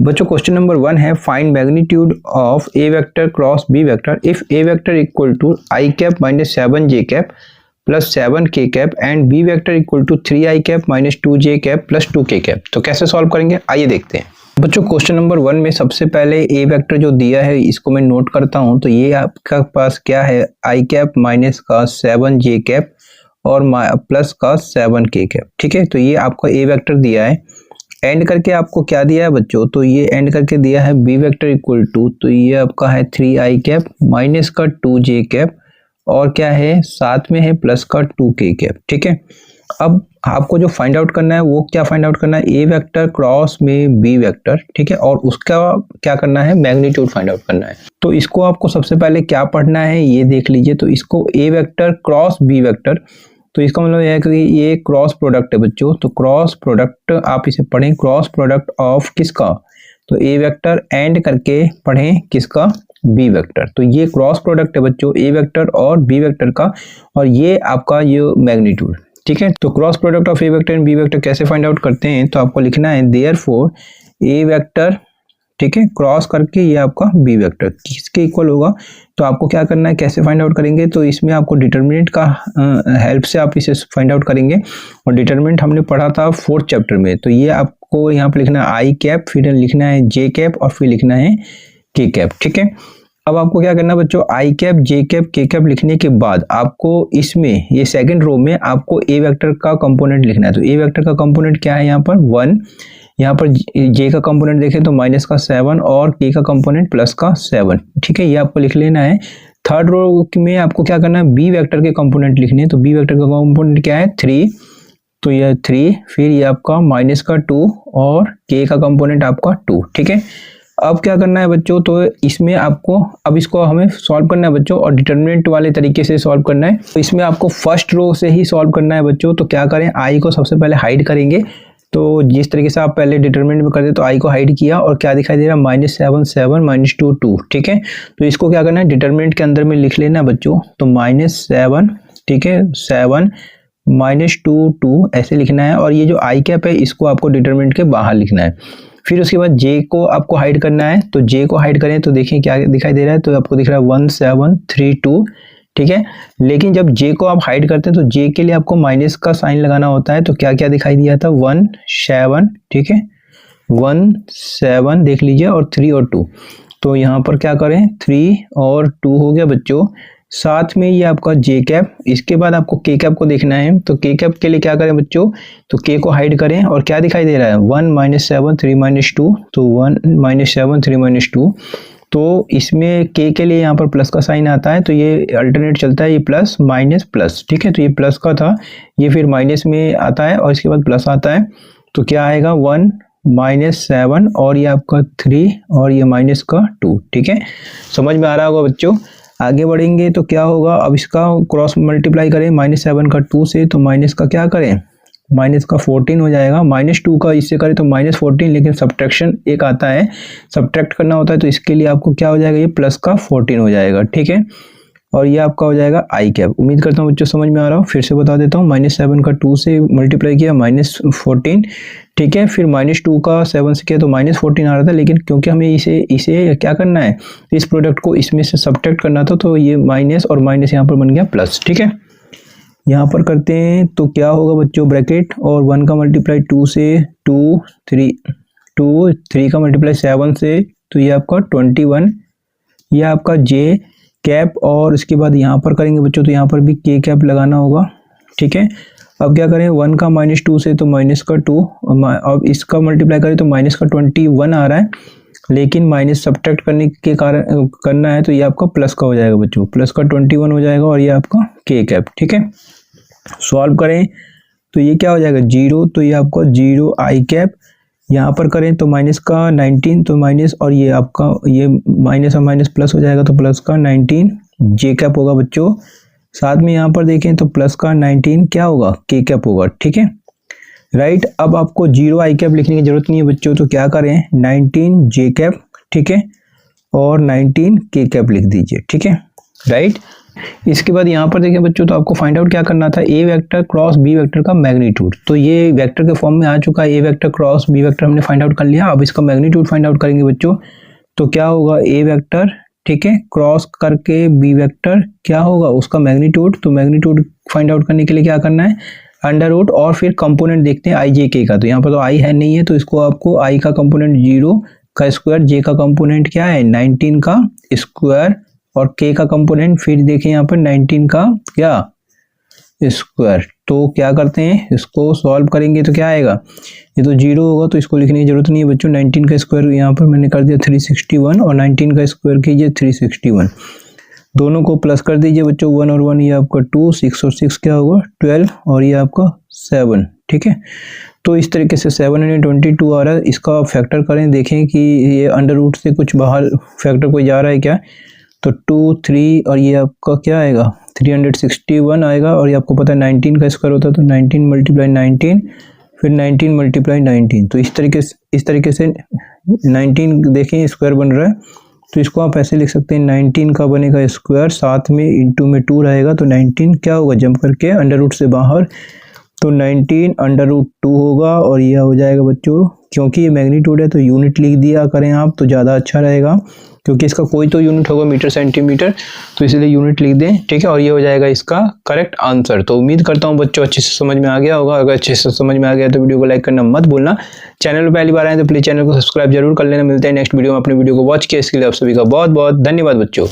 बच्चों question number 1 है find magnitude of A vector cross B vector if A vector equal to I cap minus 7 J cap plus 7 K cap and B vector equal to 3 I cap minus 2 J cap plus 2 K cap. तो कैसे solve करेंगे आइए देखते हैं। बच्चों question number 1 में सबसे पहले ए वेक्टर जो दिया है इसको मैं नोट करता हूं। तो ये आपका पास क्या है, आई कैप माइनस का 7 जे कैप और प्लस का 7 के कैप। ठीक है, तो ये आपका ए वेक्टर दिया है। एंड करके आपको क्या दिया है बच्चों, तो ये एंड करके दिया है बी वेक्टर इक्वल टू, तो ये आपका है 3 आई कैप माइनस का 2 जे कैप और क्या है साथ में है प्लस का 2 के कैप। ठीक है, अब आपको जो फाइंड आउट करना है वो क्या फाइंड आउट करना है, ए वेक्टर क्रॉस में बी वेक्टर। ठीक है, और उसका क्या करना है, मैग्नीट्यूड फाइंड आउट करना है। तो इसको आपको सबसे पहले क्या पढ़ना है ये देख लीजिए। तो इसको ए वेक्टर क्रॉस बी वेक्टर, तो इसका मतलब यह है कि ये क्रॉस प्रोडक्ट है बच्चों। तो क्रॉस प्रोडक्ट आप इसे पढ़ें, क्रॉस प्रोडक्ट ऑफ किसका, तो ए वेक्टर एंड करके पढ़ें किसका, बी वेक्टर। तो ये क्रॉस प्रोडक्ट है बच्चों ए वेक्टर और बी वेक्टर का, और ये आपका ये मैग्नीट्यूड। ठीक है, तो cross product of A vector and B vector कैसे फाइंड आउट करते हैं, तो आपको लिखना है देयरफॉर ए वेक्टर, ठीक है, क्रॉस करके ये आपका बी वेक्टर किसके इक्वल होगा। तो आपको क्या करना है, कैसे फाइंड आउट करेंगे, तो इसमें आपको डिटरमिनेंट का हेल्प से आप इसे फाइंड आउट करेंगे। और डिटरमिनेंट हमने पढ़ा था 4th चैप्टर में। तो ये आपको यहाँ पे लिखना है आई कैप, फिर लिखना है जे कैप और फिर लिखना है के कैप। ठीक है, अब आपको क्या करना है बच्चों, आई कैप जे कैप के कैप लिखने के बाद आपको इसमें ये सेकंड रो में आपको ए वेक्टर का कंपोनेंट लिखना है। तो ए वेक्टर का कंपोनेंट क्या है, यहाँ पर 1, यहाँ पर जे का कंपोनेंट देखें तो माइनस का 7 और के का कंपोनेंट प्लस का 7। ठीक है, ये आपको लिख लेना है। थर्ड रो में आपको क्या करना है, बी वेक्टर के कंपोनेंट लिखने हैं। तो बी वेक्टर का कंपोनेंट क्या है 3, तो ये 3, फिर ये आपका माइनस का 2 और के का कंपोनेंट आपका 2। ठीक है, अब क्या करना है बच्चों, तो इसमें आपको अब इसको हमें सॉल्व करना है बच्चों, और डिटरमिनेंट वाले तरीके से सॉल्व करना है। तो इसमें आपको फर्स्ट रो से ही सॉल्व करना है बच्चों। तो क्या करें, आई को सबसे पहले हाइड करेंगे। तो जिस तरीके से आप पहले डिटरमिनेंट में करते तो आई को हाइड किया और क्या दिखाई दे रहा है, -7 7 -2 2। ठीक है, तो इसको क्या करना है, डिटरमिनेंट के अंदर में लिख लेना है बच्चों। तो -7, ठीक है, 7 -2 2 ऐसे लिखना है। और ये जो आई कैप है इसको आपको डिटरमिनेंट के बाहर लिखना है। फिर उसके बाद जे को आपको हाइड करना है। तो जे को हाइड करें तो देखिए क्या दिखाई दे रहा है, तो आपको दिख रहा है 1 7 3 2। ठीक है, लेकिन जब जे को आप हाइड करते हैं तो जे के लिए आपको माइनस का साइन लगाना होता है। तो क्या क्या दिखाई दिया था, 1 7, ठीक है, 1 7 देख लीजिए, और 3 और 2। तो यहाँ पर क्या करें, 3 और 2 हो गया बच्चों। साथ में ये आपका जे कैप, इसके बाद आपको के कैप को देखना है। तो के कैप के लिए क्या करें बच्चों, तो के को हाइड करें और क्या दिखाई दे रहा है, 1 -7 3 -2। तो 1 -7 3 -2। तो इसमें के लिए यहाँ पर प्लस का साइन आता है, तो ये अल्टरनेट चलता है, ये प्लस माइनस प्लस। ठीक है, तो ये प्लस का था, ये फिर माइनस में आता है और इसके बाद प्लस आता है। तो क्या आएगा, 1 -7 और ये आपका 3 और ये माइनस का 2। ठीक है, समझ में आ रहा होगा बच्चों। आगे बढ़ेंगे तो क्या होगा, अब इसका क्रॉस मल्टीप्लाई करें -7 का 2 से, तो माइनस का क्या करें, माइनस का 14 हो जाएगा। -2 का इससे करें तो -14, लेकिन सब्ट्रैक्शन एक आता है, सब्ट्रैक्ट करना होता है, तो इसके लिए आपको क्या हो जाएगा, ये प्लस का 14 हो जाएगा। ठीक है, और ये आपका हो जाएगा आई कैप। उम्मीद करता हूँ बच्चों समझ में आ रहा हो। फिर से बता देता हूँ, -7 का 2 से मल्टीप्लाई किया -14। ठीक है, फिर -2 का 7 से किया तो -14 आ रहा था, लेकिन क्योंकि हमें इसे क्या करना है, इस प्रोडक्ट को इसमें से सब्ट्रैक्ट करना था, तो ये माइनस और माइनस यहाँ पर बन गया प्लस। ठीक है, यहाँ पर करते हैं तो क्या होगा बच्चों, ब्रैकेट और 1 का मल्टीप्लाई 2 से 2 3 का मल्टीप्लाई 7 से, तो ये आपका 21, ये आपका जे कैप। और इसके बाद यहाँ पर करेंगे बच्चों, तो यहाँ पर भी के कैप लगाना होगा। ठीक है, अब क्या करें, 1 का -2 से तो माइनस का 2, अब इसका मल्टीप्लाई करें तो माइनस का 21 आ रहा है, लेकिन माइनस सब्ट्रैक्ट करने के कारण करना है, तो ये आपका प्लस का हो जाएगा बच्चों, प्लस का 21 हो जाएगा और ये आपका के कैप। ठीक है, सॉल्व करें तो ये क्या हो जाएगा, 0, तो ये आपका 0 आई कैप। यहाँ पर करें तो माइनस का 19, तो माइनस और ये आपका ये माइनस और माइनस प्लस हो जाएगा, तो प्लस का 19 जे कैप होगा बच्चों। साथ में यहाँ पर देखें तो प्लस का 19 क्या होगा, के कैप होगा। ठीक है, राइट। अब आपको 0 आई कैप लिखने की जरूरत नहीं है बच्चों, तो क्या करें, 19 जे कैप, ठीक है, और 19 के कैप लिख दीजिए। ठीक है, राइट। इसके बाद यहाँ पर देखिए बच्चों, तो आपको फाइंड आउट क्या करना था, ए वेक्टर क्रॉस बी वेक्टर का मैग्नीट्यूड। तो ये वेक्टर के फॉर्म में आ चुका है, ए वेक्टर क्रॉस बी वेक्टर हमने फाइंड आउट कर लिया। अब इसका मैग्नीट्यूड फाइंड आउट करेंगे बच्चों। तो क्या होगा, ए वेक्टर, ठीक है, क्रॉस करके बी वेक्टर क्या होगा उसका मैग्नीट्यूड। तो मैग्नीट्यूड फाइंड आउट करने के लिए क्या करना है, अंडर रूट और फिर कंपोनेंट देखते हैं आई जे के का। तो यहाँ पर तो आई है नहीं है, तो इसको आपको आई का कंपोनेंट 0 का स्क्वायर, जे का कंपोनेंट क्या है 19 का स्क्वायर, और के का कंपोनेंट फिर देखें यहाँ पर 19 का क्या स्क्वायर। तो क्या करते हैं, इसको सॉल्व करेंगे तो क्या आएगा, ये तो 0 होगा तो इसको लिखने की जरूरत नहीं है बच्चों। 19 का स्क्वायर यहाँ पर मैंने कर दिया 361, और 19 का स्क्वायर कीजिए 361, दोनों को प्लस कर दीजिए बच्चों, 1 और 1 ये आपका 2, 6 और 6 क्या होगा 12, और ये आपका 7, ठीक है। तो इस तरीके से 722 आ रहा है। इसका फैक्टर करें, देखें कि ये अंडर रूट से कुछ बाहर फैक्टर कोई जा रहा है क्या। तो 2, 3 और ये आपका क्या आएगा 361 आएगा, और ये आपको पता है 19 का स्क्वायर होता है, तो 19 मल्टीप्लाई 19 फिर 19 मल्टीप्लाई 19। तो इस तरीके से 19 देखें स्क्वायर बन रहा है, तो इसको आप ऐसे लिख सकते हैं 19 का बनेगा स्क्वायर, साथ में इंटू में 2 रहेगा, तो 19 क्या होगा जंप करके अंडर रूट से बाहर, तो 19 अंडर रूट 2 होगा। और यह हो जाएगा बच्चों, क्योंकि ये मैग्नीट्यूड है तो यूनिट लिख दिया करें आप तो ज़्यादा अच्छा रहेगा, क्योंकि इसका कोई तो यूनिट होगा मीटर सेंटीमीटर, तो इसलिए यूनिट लिख दें, ठीक है। और ये हो जाएगा इसका करेक्ट आंसर। तो उम्मीद करता हूँ बच्चों अच्छे से समझ में आ गया होगा। अगर अच्छे से समझ में आ गया तो वीडियो को लाइक करना मत भूलना। चैनल पर पहली बार आए तो प्लीज़ चैनल को सब्सक्राइब जरूर कर लेना। मिलते हैं नेक्स्ट वीडियो में, अपने वीडियो को वॉच किया इसके लिए आप सभी का बहुत बहुत धन्यवाद बच्चों।